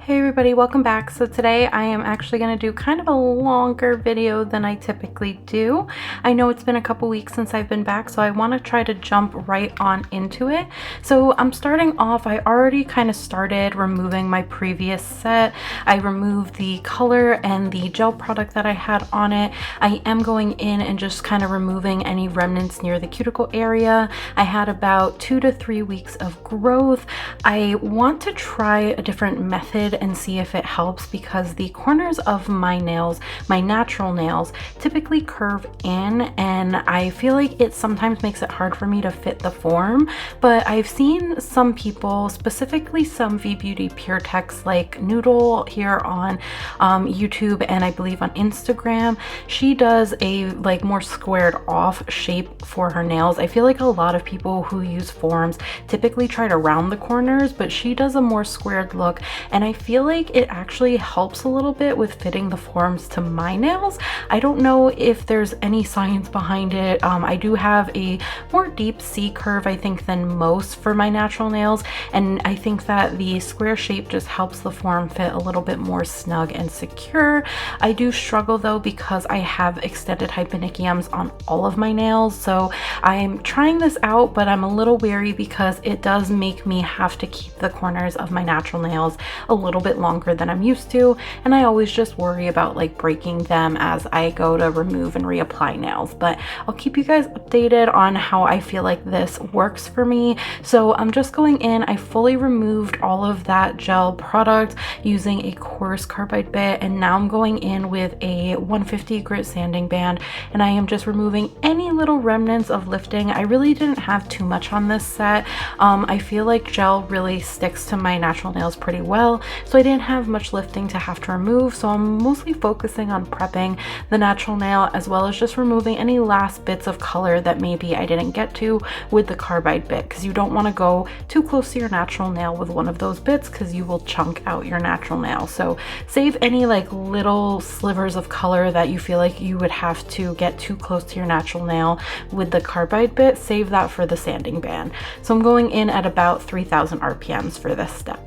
Hey everybody, welcome back. So today I am actually going to do kind of a longer video than I typically do. I know it's been a couple weeks since I've been back, so I want to try to jump right on into it. So I'm starting off, I already kind of started removing my previous set. I removed the color and the gel product that I had on it. I am going in and just kind of removing any remnants near the cuticle area. I had about 2 to 3 weeks of growth. I want to try a different method and see if it helps because the corners of my nails, my natural nails, typically curve in, and I feel like it sometimes makes it hard for me to fit the form. But I've seen some people, specifically some V-Beauty Pure Techs like Noodle here on YouTube and I believe on Instagram. She does a like more squared off shape for her nails. I feel like a lot of people who use forms typically try to round the corners, but she does a more squared look, and I feel like it actually helps a little bit with fitting the forms to my nails. I don't know if there's any science behind it. I do have a more deep C curve, I think, than most for my natural nails, and I think that the square shape just helps the form fit a little bit more snug and secure. I do struggle though because I have extended hyponychiums on all of my nails, so I'm trying this out, but I'm a little wary because it does make me have to keep the corners of my natural nails a little bit longer than I'm used to, and I always just worry about like breaking them as I go to remove and reapply nails. But I'll keep you guys updated on how I feel like this works for me. So I'm just going in, I fully removed all of that gel product using a coarse carbide bit, and now I'm going in with a 150 grit sanding band, and I am just removing any little remnants of lifting. I really didn't have too much on this set. I feel like gel really sticks to my natural nails pretty well, so I didn't have much lifting to have to remove, so I'm mostly focusing on prepping the natural nail as well as just removing any last bits of color that maybe I didn't get to with the carbide bit, because you don't want to go too close to your natural nail with one of those bits because you will chunk out your natural nail. So save any like little slivers of color that you feel like you would have to get too close to your natural nail with the carbide bit, save that for the sanding band. So I'm going in at about 3000 RPMs for this step.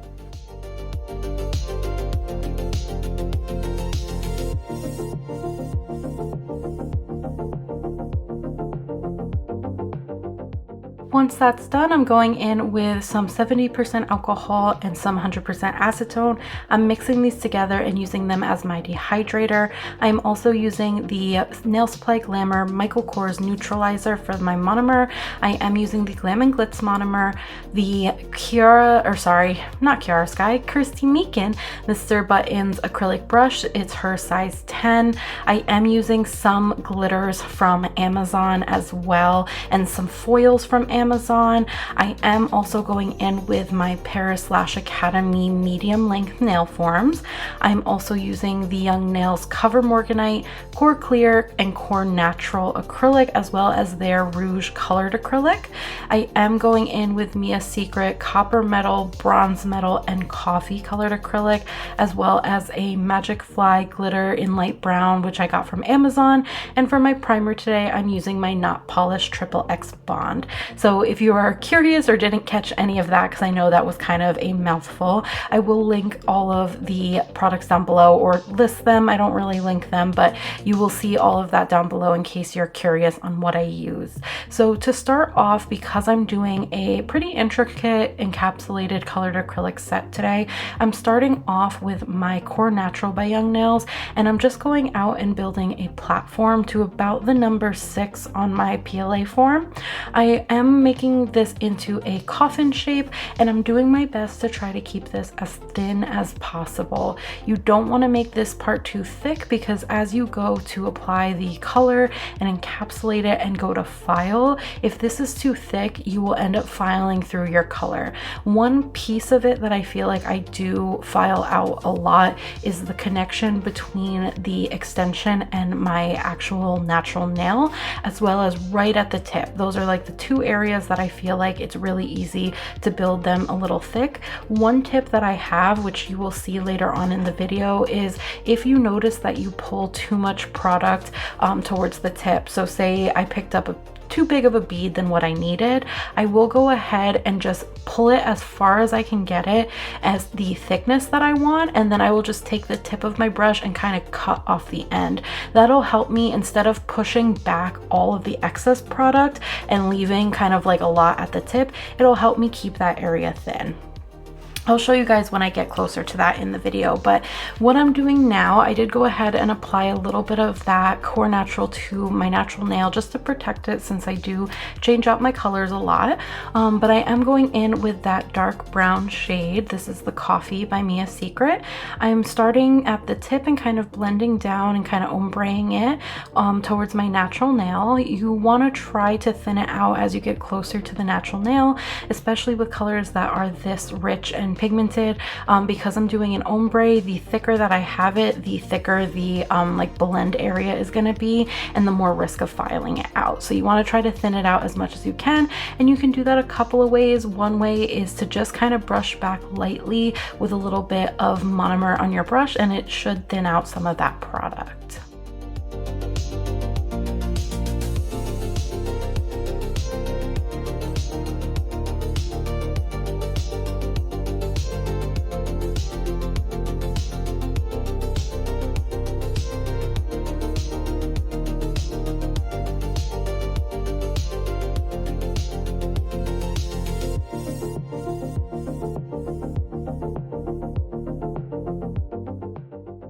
Once that's done, I'm going in with some 70% alcohol and some 100% acetone. I'm mixing these together and using them as my dehydrator. I'm also using the Nail Supply Glamour Michael Kors Neutralizer for my monomer. I am using the Glam and Glits monomer, the Kirsty Meakin Mr. Buttons acrylic brush. It's her size 10. I am using some glitters from Amazon as well and some foils from Amazon. I am also going in with my Paris Lash Academy medium length nail forms. I'm also using the Young Nails Cover Morganite, Core Clear, and Core Natural acrylic, as well as their Rouge colored acrylic. I am going in with Mia Secret Copper Metal, Bronze Metal, and Coffee colored acrylic, as well as a Magic Fly glitter in light brown, which I got from Amazon. And for my primer today, I'm using my Not Polished XXX Bond. So if you are curious or didn't catch any of that, because I know that was kind of a mouthful, I will link all of the products down below, or list them. I don't really link them, but you will see all of that down below in case you're curious on what I use. So to start off, because I'm doing a pretty intricate encapsulated colored acrylic set today, I'm starting off with my Core Natural by Young Nails, and I'm just going out and building a platform to about the number 6 on my PLA form. I am making this into a coffin shape, and I'm doing my best to try to keep this as thin as possible. You don't want to make this part too thick, because as you go to apply the color and encapsulate it and go to file, if this is too thick, you will end up filing through your color. One piece of it that I feel like I do file out a lot is the connection between the extension and my actual natural nail, as well as right at the tip. Those are like the two areas that I feel like it's really easy to build them a little thick. One tip that I have, which you will see later on in the video, is if you notice that you pull too much product towards the tip. So say I picked up a too big of a bead than what I needed, I will go ahead and just pull it as far as I can get it as the thickness that I want, and then I will just take the tip of my brush and kind of cut off the end. That'll help me, instead of pushing back all of the excess product and leaving kind of like a lot at the tip, it'll help me keep that area thin. I'll show you guys when I get closer to that in the video, but what I'm doing now, I did go ahead and apply a little bit of that Core Natural to my natural nail just to protect it, since I do change out my colors a lot. But I am going in with that dark brown shade. This is the Coffee by Mia Secret. I'm starting at the tip and kind of blending down and kind of ombreing it towards my natural nail. You want to try to thin it out as you get closer to the natural nail, especially with colors that are this rich and pigmented, because I'm doing an ombre. The thicker that I have it, the thicker the like blend area is going to be, and the more risk of filing it out. So you want to try to thin it out as much as you can, and you can do that a couple of ways. One way is to just kind of brush back lightly with a little bit of monomer on your brush, and it should thin out some of that product.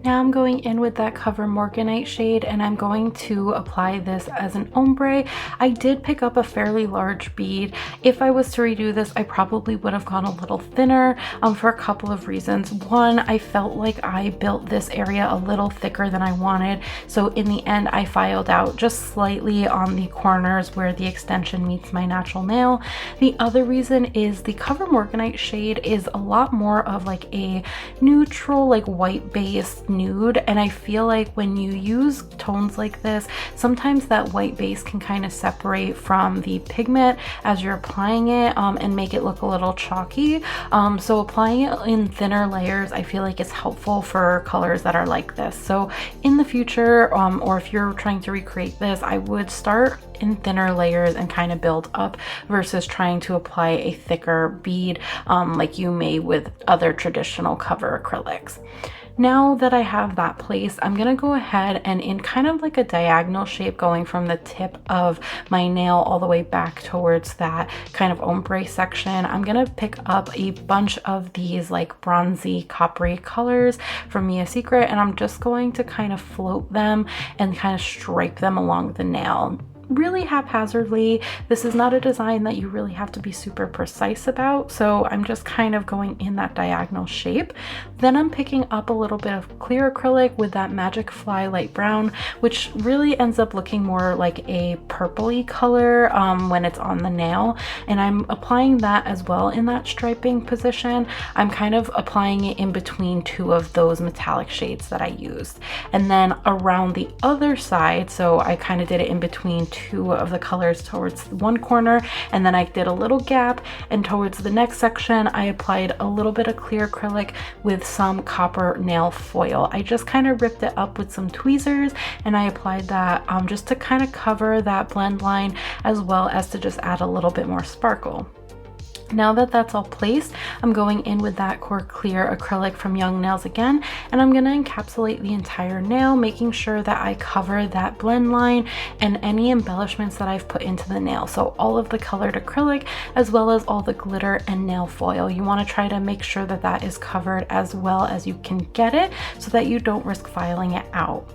Now I'm going in with that Cover Morganite shade, and I'm going to apply this as an ombre. I did pick up a fairly large bead. If I was to redo this, I probably would have gone a little thinner for a couple of reasons. One, I felt like I built this area a little thicker than I wanted, so in the end I filed out just slightly on the corners where the extension meets my natural nail. The other reason is the Cover Morganite shade is a lot more of like a neutral, like white based nude, and I feel like when you use tones like this, sometimes that white base can kind of separate from the pigment as you're applying it and make it look a little chalky. So applying it in thinner layers, I feel like it's helpful for colors that are like this. So in the future, or if you're trying to recreate this, I would start in thinner layers and kind of build up versus trying to apply a thicker bead like you may with other traditional cover acrylics. Now that I have that placed, I'm gonna go ahead and in kind of like a diagonal shape, going from the tip of my nail all the way back towards that kind of ombre section, I'm gonna pick up a bunch of these like bronzy coppery colors from Mia Secret, and I'm just going to kind of float them and kind of stripe them along the nail. Really haphazardly. This is not a design that you really have to be super precise about, so I'm just kind of going in that diagonal shape. Then I'm picking up a little bit of clear acrylic with that Magic Fly light brown, which really ends up looking more like a purpley color when it's on the nail, and I'm applying that as well in that striping position. I'm kind of applying it in between two of those metallic shades that I used, and then around the other side, so I kind of did it in between two of the colors towards one corner, and then I did a little gap, and towards the next section I applied a little bit of clear acrylic with some copper nail foil. I just kind of ripped it up with some tweezers, and I applied that just to kind of cover that blend line, as well as to just add a little bit more sparkle. Now that that's all placed, I'm going in with that Core Clear acrylic from Young Nails again, and I'm going to encapsulate the entire nail, making sure that I cover that blend line and any embellishments that I've put into the nail. So all of the colored acrylic, as well as all the glitter and nail foil. You want to try to make sure that that is covered as well as you can get it, so that you don't risk filing it out.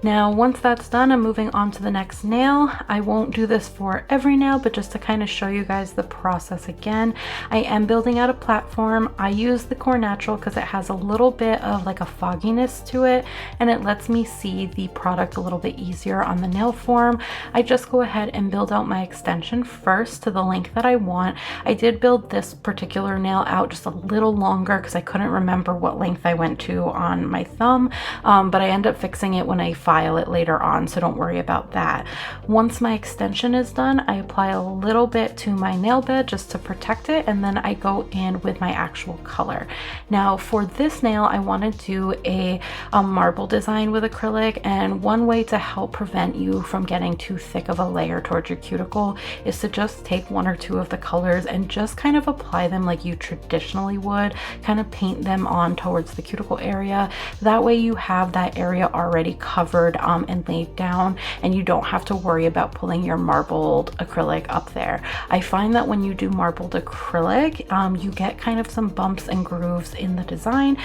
Now, once that's done, I'm moving on to the next nail. I won't do this for every nail, but just to kind of show you guys the process again, I am building out a platform. I use the Core Natural because it has a little bit of like a fogginess to it, and it lets me see the product a little bit easier on the nail form. I just go ahead and build out my extension first to the length that I want. I did build this particular nail out just a little longer because I couldn't remember what length I went to on my thumb, but I ended up fixing it when I file it later on, so don't worry about that. Once my extension is done, I apply a little bit to my nail bed just to protect it, and then I go in with my actual color. Now for this nail, I want to do a marble design with acrylic, and one way to help prevent you from getting too thick of a layer towards your cuticle is to just take one or two of the colors and just kind of apply them like you traditionally would, kind of paint them on towards the cuticle area. That way you have that area already covered and laid down, and you don't have to worry about pulling your marbled acrylic up there. I find that when you do marbled acrylic, you get kind of some bumps and grooves in the design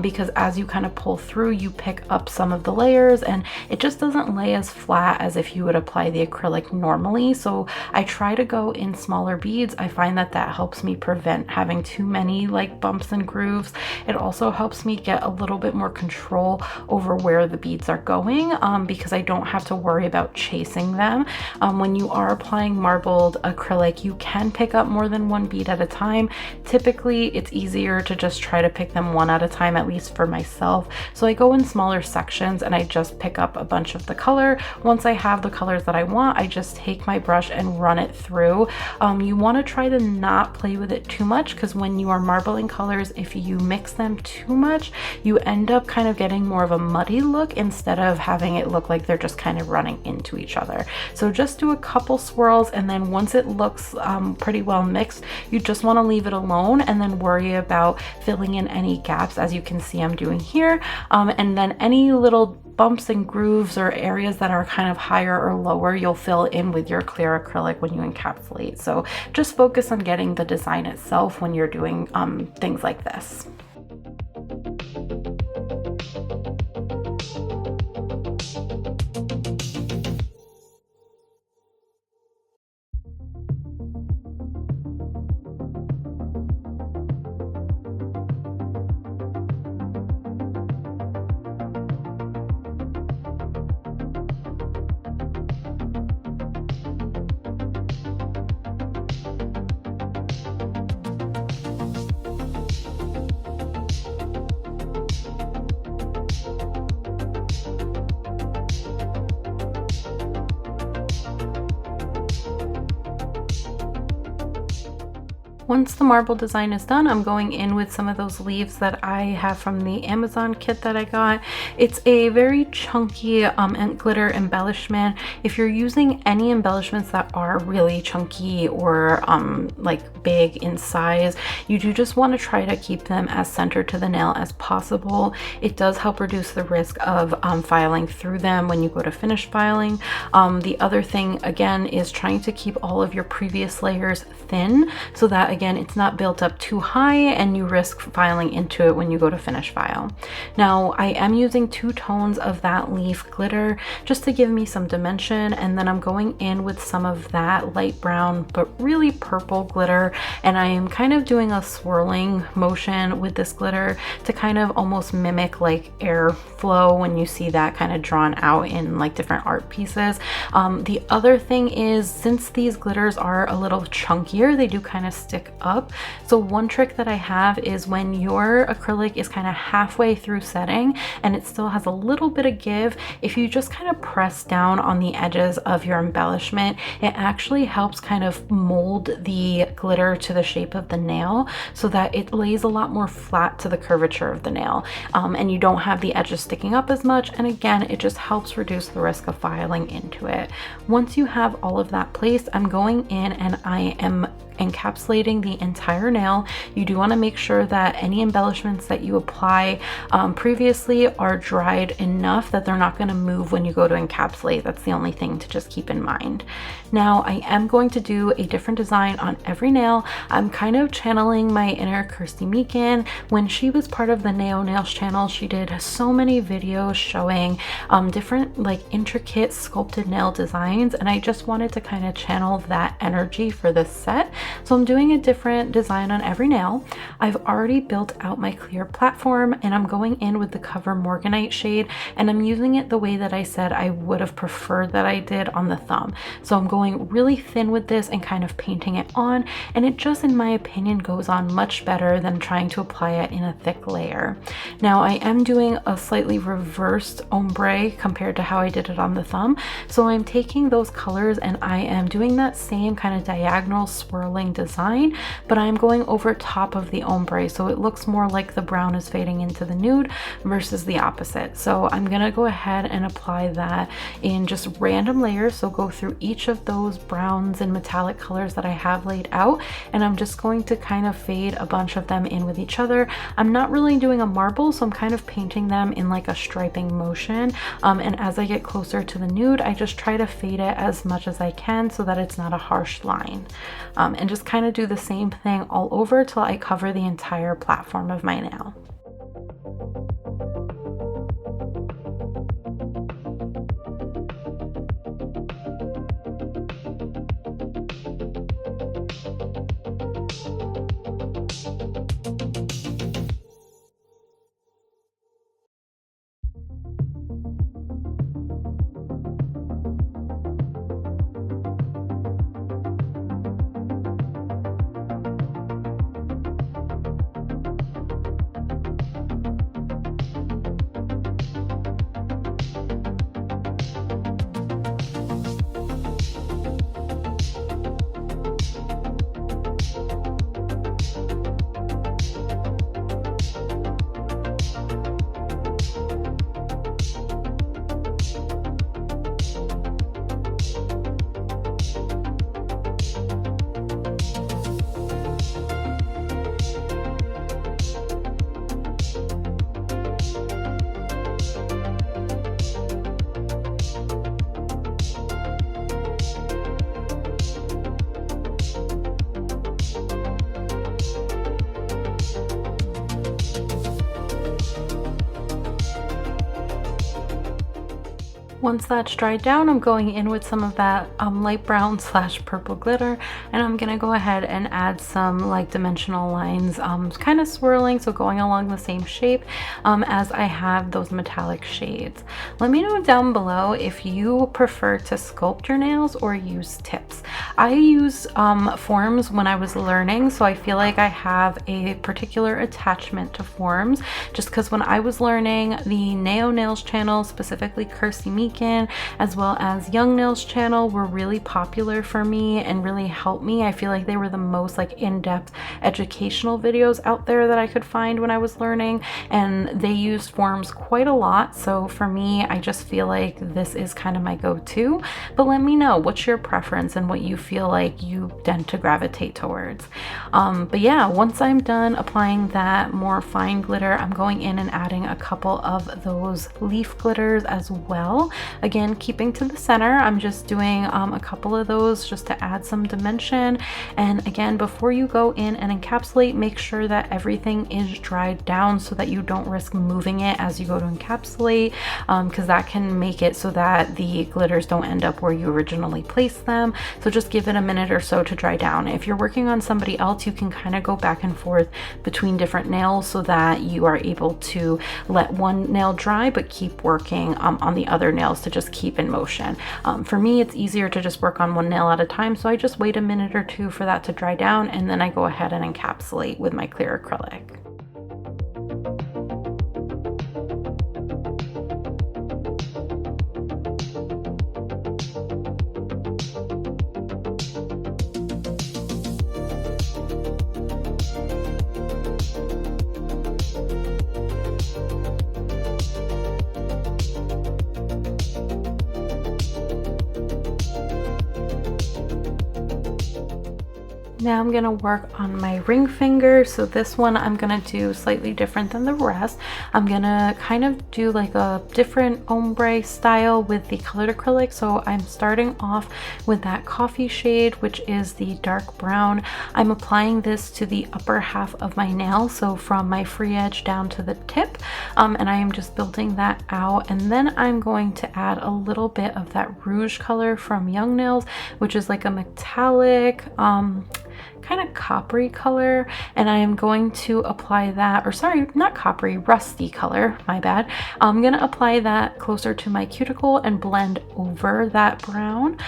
because as you kind of pull through, you pick up some of the layers and it just doesn't lay as flat as if you would apply the acrylic normally. So I try to go in smaller beads. I find that that helps me prevent having too many like bumps and grooves. It also helps me get a little bit more control over where the beads are going because I don't have to worry about chasing them. When you are applying marbled acrylic, you can pick up more than one bead at a time. Typically it's easier to just try to pick them one at a time, at least for myself. So I go in smaller sections and I just pick up a bunch of the color. Once I have the colors that I want, I just take my brush and run it through. You want to try to not play with it too much, because when you are marbling colors, if you mix them too much, you end up kind of getting more of a muddy look instead of having it look like they're just kind of running into each other. So just do a couple swirls, and then once it looks pretty well mixed, you just want to leave it alone and then worry about filling in any gaps, as you can see I'm doing here, and then any little bumps and grooves or areas that are kind of higher or lower, you'll fill in with your clear acrylic when you encapsulate. So just focus on getting the design itself when you're doing things like this. Once the marble design is done, I'm going in with some of those leaves that I have from the Amazon kit that I got. It's a very chunky glitter embellishment. If you're using any embellishments that are really chunky or like big in size, you do just want to try to keep them as centered to the nail as possible. It does help reduce the risk of filing through them when you go to finish filing. The other thing again is trying to keep all of your previous layers thin so that again it's not built up too high and you risk filing into it when you go to finish file. Now I am using 2 tones of that leaf glitter just to give me some dimension, and then I'm going in with some of that light brown but really purple glitter, and I am kind of doing a swirling motion with this glitter to kind of almost mimic like airflow when you see that kind of drawn out in like different art pieces. The other thing is, since these glitters are a little chunkier, they do kind of stick up. So one trick that I have is when your acrylic is kind of halfway through setting and it still has a little bit of give, if you just kind of press down on the edges of your embellishment, it actually helps kind of mold the glitter to the shape of the nail so that it lays a lot more flat to the curvature of the nail, and you don't have the edges sticking up as much, and again it just helps reduce the risk of filing into it. Once you have all of that placed, I'm going in and I am encapsulating the entire nail. You do want to make sure that any embellishments that you apply previously are dried enough that they're not going to move when you go to encapsulate. That's the only thing to just keep in mind. Now I am going to do a different design on every nail. I'm kind of channeling my inner Kirsty Meakin. When she was part of the Nao Nails channel, she did so many videos showing different like intricate sculpted nail designs, and I just wanted to kind of channel that energy for this set. So I'm doing a different design on every nail. I've already built out my clear platform and I'm going in with the Cover Morganite shade, and I'm using it the way that I said I would have preferred that I did on the thumb. So I'm going really thin with this and kind of painting it on, and it just, in my opinion, goes on much better than trying to apply it in a thick layer. Now I am doing a slightly reversed ombre compared to how I did it on the thumb, so I'm taking those colors and I am doing that same kind of diagonal swirling design, but I'm going over top of the ombre, so it looks more like the brown is fading into the nude versus the opposite. So I'm gonna go ahead and apply that in just random layers, so go through each of those browns and metallic colors that I have laid out, and I'm just going to kind of fade a bunch of them in with each other. I'm not really doing a marble, so I'm kind of painting them in like a striping motion, and as I get closer to the nude, I just try to fade it as much as I can so that it's not a harsh line, and just kind of do the same thing all over till I cover the entire platform of my nail. Once that's dried down, I'm going in with some of that light brown slash purple glitter, and I'm gonna go ahead and add some like dimensional lines, kind of swirling, so going along the same shape as I have those metallic shades. Let me know down below if you prefer to sculpt your nails or use tips. I use forms when I was learning, so I feel like I have a particular attachment to forms, just because when I was learning, the Neo Nails channel, specifically Kirsty, Meakin, as well as Young Nails channel, were really popular for me and really helped me. I feel like they were the most like in-depth educational videos out there that I could find when I was learning, and they used forms quite a lot. So for me, I just feel like this is kind of my go-to. But let me know what's your preference and what you feel like you tend to gravitate towards. But yeah, once I'm done applying that more fine glitter, I'm going in and adding a couple of those leaf glitters as well. Again, keeping to the center, I'm just doing a couple of those just to add some dimension. And again, before you go in and encapsulate, make sure that everything is dried down so that you don't risk moving it as you go to encapsulate, because that can make it so that the glitters don't end up where you originally placed them. So just give it a minute or so to dry down. If you're working on somebody else, you can kind of go back and forth between different nails so that you are able to let one nail dry but keep working on the other nails to just keep in motion. For me, it's easier to just work on one nail at a time, so I just wait a minute or two for that to dry down, and then I go ahead and encapsulate with my clear acrylic. Now I'm gonna work on my ring finger. So this one I'm gonna do slightly different than the rest. I'm gonna kind of do like a different ombre style with the colored acrylic. So I'm starting off with that coffee shade, which is the dark brown. I'm applying this to the upper half of my nail, so from my free edge down to the tip, and I am just building that out. And then I'm going to add a little bit of that Rouge color from Young Nails, which is like a metallic kind of coppery color, and I am going to apply that, or sorry, not coppery, rusty color, my bad. I'm gonna apply that closer to my cuticle and blend over that brown.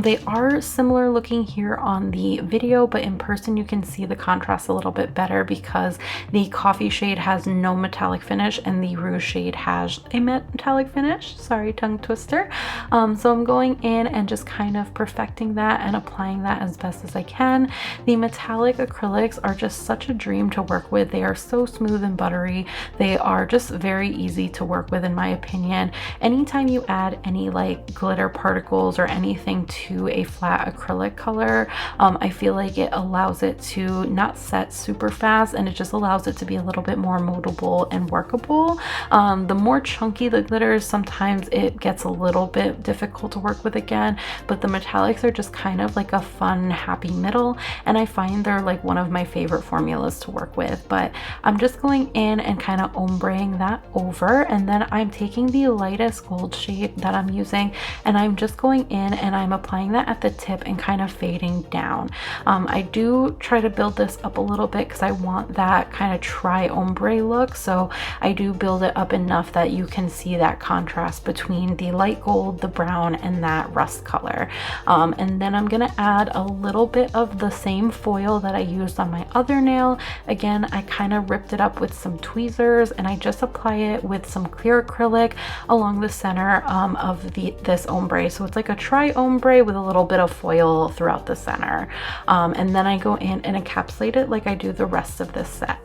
They are similar looking here on the video, but in person you can see the contrast a little bit better because the coffee shade has no metallic finish and the Rouge shade has a metallic finish. Sorry, tongue twister. So I'm going in and just kind of perfecting that and applying that as best as I can. The metallic acrylics are just such a dream to work with. They are so smooth and buttery. They are just very easy to work with in my opinion. Anytime you add any like glitter particles or anything to a flat acrylic color, I feel like it allows it to not set super fast, and it just allows it to be a little bit more moldable and workable. The more chunky the glitters, sometimes it gets a little bit difficult to work with again, but the metallics are just kind of like a fun, happy middle, and I find they're like one of my favorite formulas to work with. But I'm just going in and kind of ombreing that over, and then I'm taking the lightest gold shade that I'm using, and I'm just going in and I'm applying that at the tip and kind of fading down. I do try to build this up a little bit because I want that kind of tri-ombre look, so I do build it up enough that you can see that contrast between the light gold, the brown, and that rust color. And then I'm gonna add a little bit of the same foil that I used on my other nail. Again, I kind of ripped it up with some tweezers, and I just apply it with some clear acrylic along the center of this ombre. So it's like a tri-ombre with a little bit of foil throughout the center. And then I go in and encapsulate it like I do the rest of this set.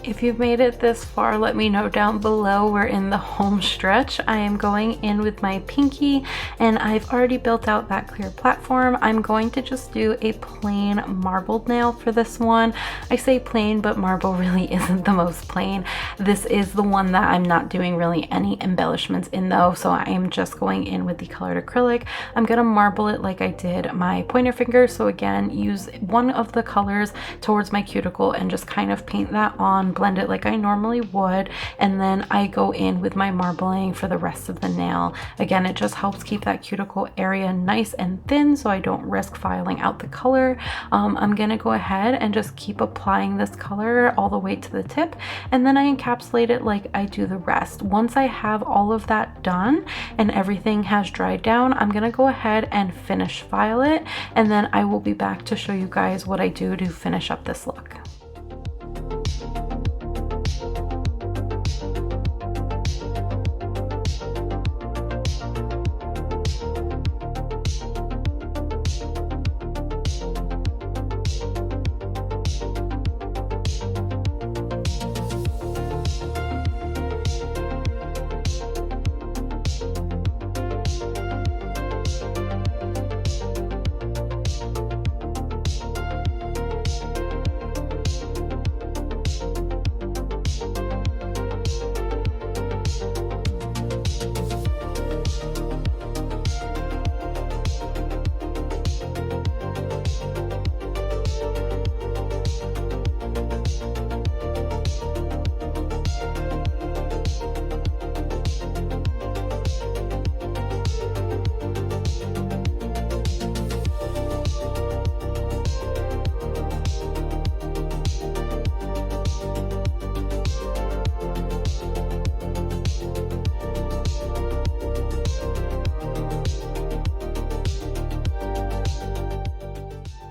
If you've made it this far, let me know down below. We're in the home stretch. I am going in with my pinky, and I've already built out that clear platform. I'm going to just do a plain marbled nail for this one. I say plain, but marble really isn't the most plain. This is the one that I'm not doing really any embellishments in though, so I am just going in with the colored acrylic. I'm gonna marble it like I did my pointer finger. So again, use one of the colors towards my cuticle and just kind of paint that on, blend it like I normally would, and then I go in with my marbling for the rest of the nail. Again, it just helps keep that cuticle area nice and thin so I don't risk filing out the color. I'm gonna go ahead and just keep applying this color all the way to the tip, and then I encapsulate it like I do the rest. Once I have all of that done and everything has dried down, I'm gonna go ahead and finish file it, and then I will be back to show you guys what I do to finish up this look.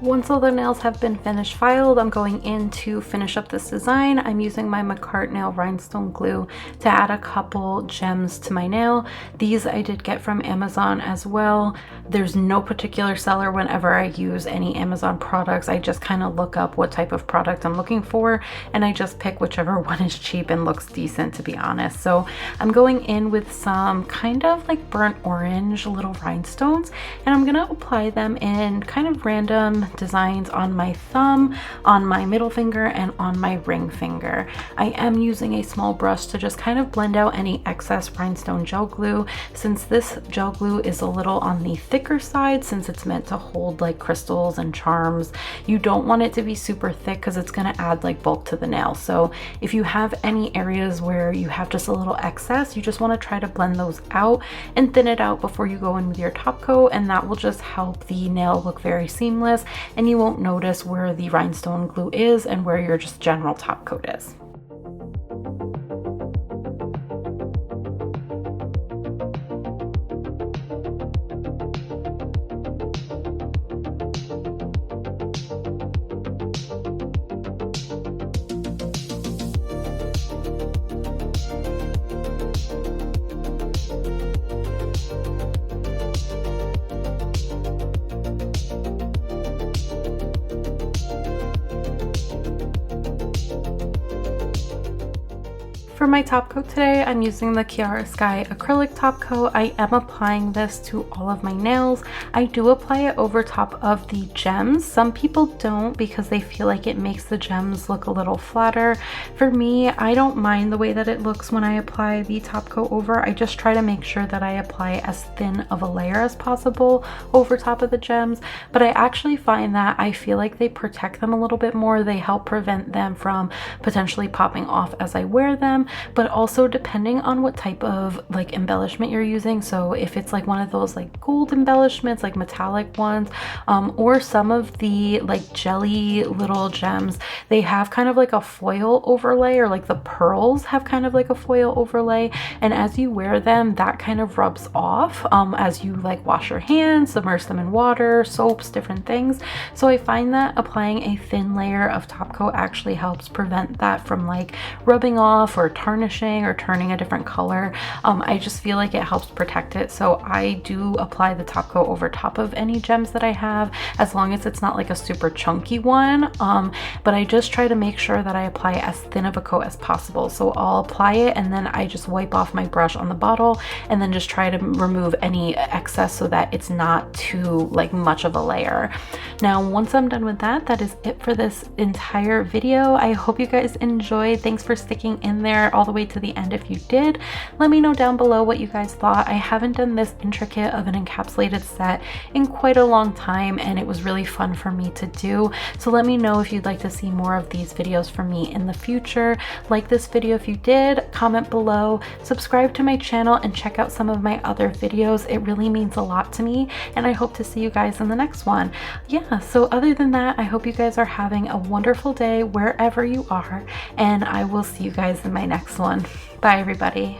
Once all the nails have been finished filed, I'm going in to finish up this design. I'm using my McCart nail rhinestone glue to add a couple gems to my nail. These I did get from Amazon as well. There's no particular seller whenever I use any Amazon products. I just kind of look up what type of product I'm looking for and I just pick whichever one is cheap and looks decent, to be honest. So I'm going in with some kind of like burnt orange little rhinestones, and I'm gonna apply them in kind of random designs on my thumb, on my middle finger, and on my ring finger. I am using a small brush to just kind of blend out any excess rhinestone gel glue, since this gel glue is a little on the thicker side, since it's meant to hold like crystals and charms. You don't want it to be super thick because it's going to add like bulk to the nail. So if you have any areas where you have just a little excess, you just want to try to blend those out and thin it out before you go in with your top coat, and that will just help the nail look very seamless, and you won't notice where the rhinestone glue is and where your just general top coat is. For my top coat today, I'm using the Kiara Sky acrylic top coat. I am applying this to all of my nails. I do apply it over top of the gems. Some people don't because they feel like it makes the gems look a little flatter. For me, I don't mind the way that it looks when I apply the top coat over. I just try to make sure that I apply as thin of a layer as possible over top of the gems, but I actually find that I feel like they protect them a little bit more. They help prevent them from potentially popping off as I wear them, but also depending on what type of like embellishment you're using. So if it's like one of those like gold embellishments, like metallic ones, or some of the like jelly little gems, they have kind of like a foil overlay, or like the pearls have kind of like a foil overlay, and as you wear them, that kind of rubs off as you like wash your hands, submerge them in water, soaps, different things. So I find that applying a thin layer of top coat actually helps prevent that from like rubbing off or tarnishing or turning a different color. I just feel like it helps protect it. So I do apply the top coat over top of any gems that I have, as long as it's not like a super chunky one. But I just try to make sure that I apply as thin of a coat as possible. So I'll apply it and then I just wipe off my brush on the bottle and then just try to remove any excess so that it's not too like much of a layer. Now, once I'm done with that, that is it for this entire video. I hope you guys enjoyed. Thanks for sticking in there all the way to the end. If you did, let me know down below what you guys thought. I haven't done this intricate of an encapsulated set in quite a long time, and it was really fun for me to do. So let me know if you'd like to see more of these videos from me in the future. Like this video if you did, comment below, subscribe to my channel, and check out some of my other videos. It really means a lot to me, and I hope to see you guys in the next one. Yeah, so other than that, I hope you guys are having a wonderful day wherever you are, and I will see you guys in my next one. Bye everybody.